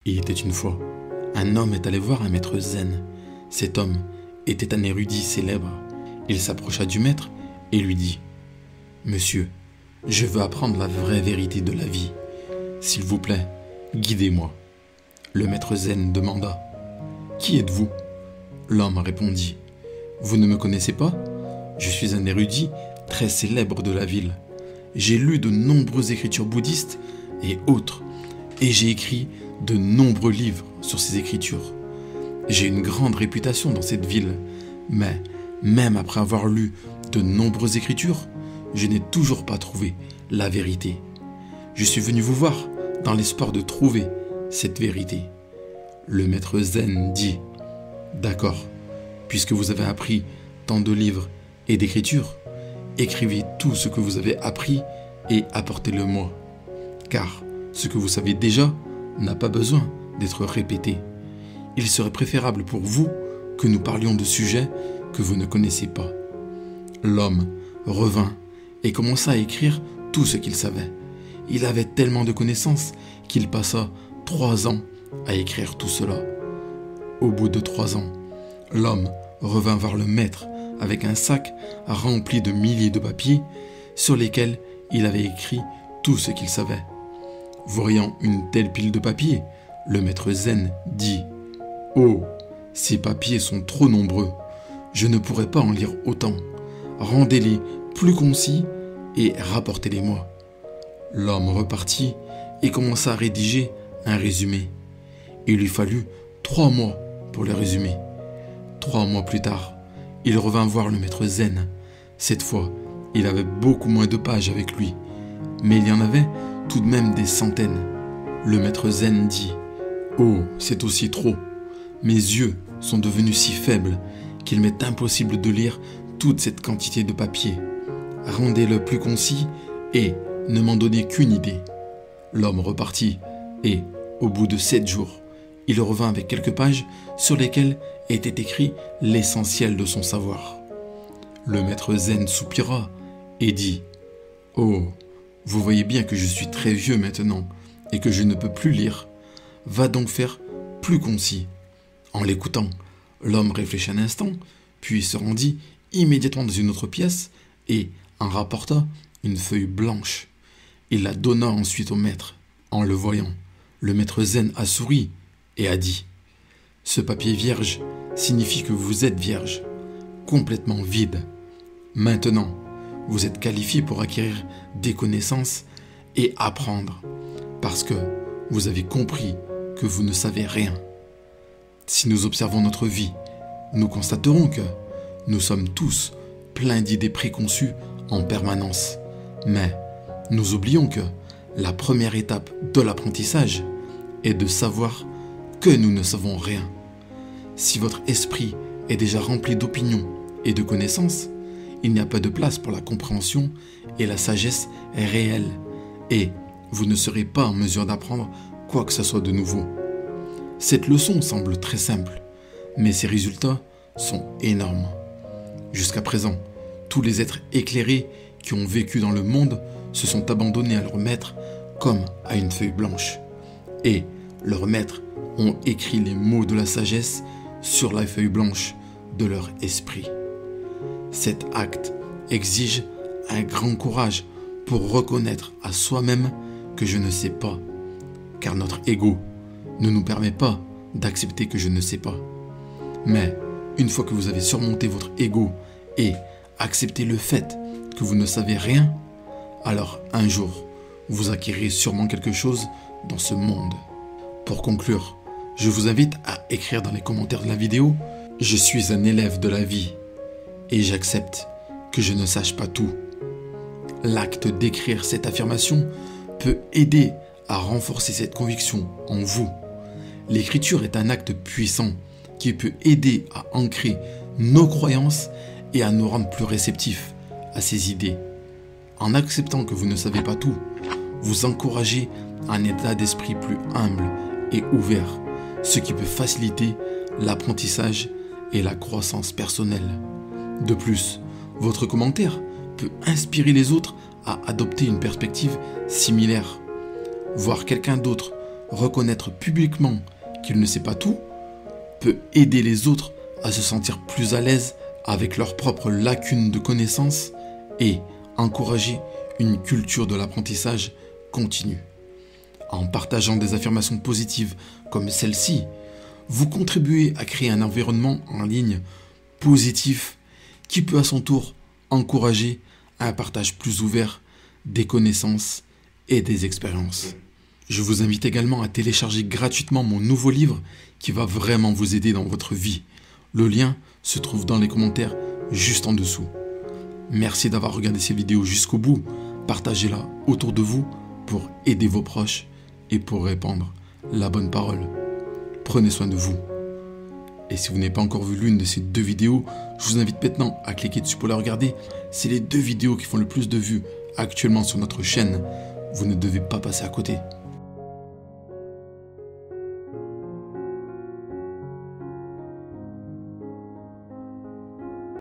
Il était une fois, un homme est allé voir un maître zen. Cet homme était un érudit célèbre. Il s'approcha du maître et lui dit « Monsieur, je veux apprendre la vraie vérité de la vie. S'il vous plaît, guidez-moi. » Le maître zen demanda « Qui êtes-vous » L'homme répondit « Vous ne me connaissez pas? Je suis un érudit très célèbre de la ville. J'ai lu de nombreuses écritures bouddhistes et autres, et j'ai écrit de nombreux livres sur ces écritures. J'ai une grande réputation dans cette ville, mais même après avoir lu de nombreuses écritures, je n'ai toujours pas trouvé la vérité. Je suis venu vous voir dans l'espoir de trouver cette vérité. » Le maître zen dit « D'accord, puisque vous avez appris tant de livres et d'écritures, écrivez tout ce que vous avez appris et apportez-le-moi, car ce que vous savez déjà n'a pas besoin d'être répété. Il serait préférable pour vous que nous parlions de sujets que vous ne connaissez pas. » L'homme revint et commença à écrire tout ce qu'il savait. Il avait tellement de connaissances qu'il passa 3 ans à écrire tout cela. Au bout de 3 ans, l'homme revint voir le maître avec un sac rempli de milliers de papiers sur lesquels il avait écrit tout ce qu'il savait. Voyant une telle pile de papiers, le maître zen dit « Oh, ces papiers sont trop nombreux, je ne pourrai pas en lire autant. Rendez-les plus concis et rapportez-les-moi. » L'homme repartit et commença à rédiger un résumé. Il lui fallut 3 mois pour le résumer. 3 mois plus tard, il revint voir le maître zen. Cette fois, il avait beaucoup moins de pages avec lui, mais il y en avait tout de même des centaines. Le maître zen dit « Oh, c'est aussi trop. Mes yeux sont devenus si faibles qu'il m'est impossible de lire toute cette quantité de papier. Rendez-le plus concis et ne m'en donnez qu'une idée. » L'homme repartit et, au bout de 7 jours, il revint avec quelques pages sur lesquelles était écrit l'essentiel de son savoir. Le maître zen soupira et dit « Oh, vous voyez bien que je suis très vieux maintenant et que je ne peux plus lire. Va donc faire plus concis. » En l'écoutant, l'homme réfléchit un instant, puis se rendit immédiatement dans une autre pièce et en rapporta une feuille blanche. Il la donna ensuite au maître. En le voyant, le maître zen a souri et a dit « Ce papier vierge signifie que vous êtes vierge, complètement vide. Maintenant, vous êtes qualifié pour acquérir des connaissances et apprendre, parce que vous avez compris que vous ne savez rien. Si nous observons notre vie, nous constaterons que nous sommes tous pleins d'idées préconçues en permanence, mais nous oublions que la première étape de l'apprentissage est de savoir que nous ne savons rien. Si votre esprit est déjà rempli d'opinions et de connaissances, il n'y a pas de place pour la compréhension et la sagesse réelle, et vous ne serez pas en mesure d'apprendre quoi que ce soit de nouveau. Cette leçon semble très simple, mais ses résultats sont énormes. Jusqu'à présent, tous les êtres éclairés qui ont vécu dans le monde se sont abandonnés à leur maître comme à une feuille blanche, et leurs maîtres ont écrit les mots de la sagesse sur la feuille blanche de leur esprit. Cet acte exige un grand courage pour reconnaître à soi-même que je ne sais pas, car notre ego ne nous permet pas d'accepter que je ne sais pas. Mais une fois que vous avez surmonté votre ego et accepté le fait que vous ne savez rien, alors un jour, vous acquérez sûrement quelque chose dans ce monde. Pour conclure, je vous invite à écrire dans les commentaires de la vidéo « Je suis un élève de la vie et j'accepte que je ne sache pas tout ». L'acte d'écrire cette affirmation peut aider à renforcer cette conviction en vous. L'écriture est un acte puissant qui peut aider à ancrer nos croyances et à nous rendre plus réceptifs à ces idées. En acceptant que vous ne savez pas tout, vous encouragez un état d'esprit plus humble et ouvert, ce qui peut faciliter l'apprentissage et la croissance personnelle. De plus, votre commentaire peut inspirer les autres à adopter une perspective similaire. Voir quelqu'un d'autre reconnaître publiquement qu'il ne sait pas tout peut aider les autres à se sentir plus à l'aise avec leurs propres lacunes de connaissances et encourager une culture de l'apprentissage continu. En partageant des affirmations positives comme celle-ci, vous contribuez à créer un environnement en ligne positif qui peut à son tour encourager un partage plus ouvert des connaissances et des expériences. Je vous invite également à télécharger gratuitement mon nouveau livre qui va vraiment vous aider dans votre vie. Le lien se trouve dans les commentaires juste en dessous. Merci d'avoir regardé cette vidéo jusqu'au bout. Partagez-la autour de vous pour aider vos proches et pour répandre la bonne parole. Prenez soin de vous. Et si vous n'avez pas encore vu l'une de ces 2 vidéos, je vous invite maintenant à cliquer dessus pour la regarder. C'est les 2 vidéos qui font le plus de vues actuellement sur notre chaîne. Vous ne devez pas passer à côté.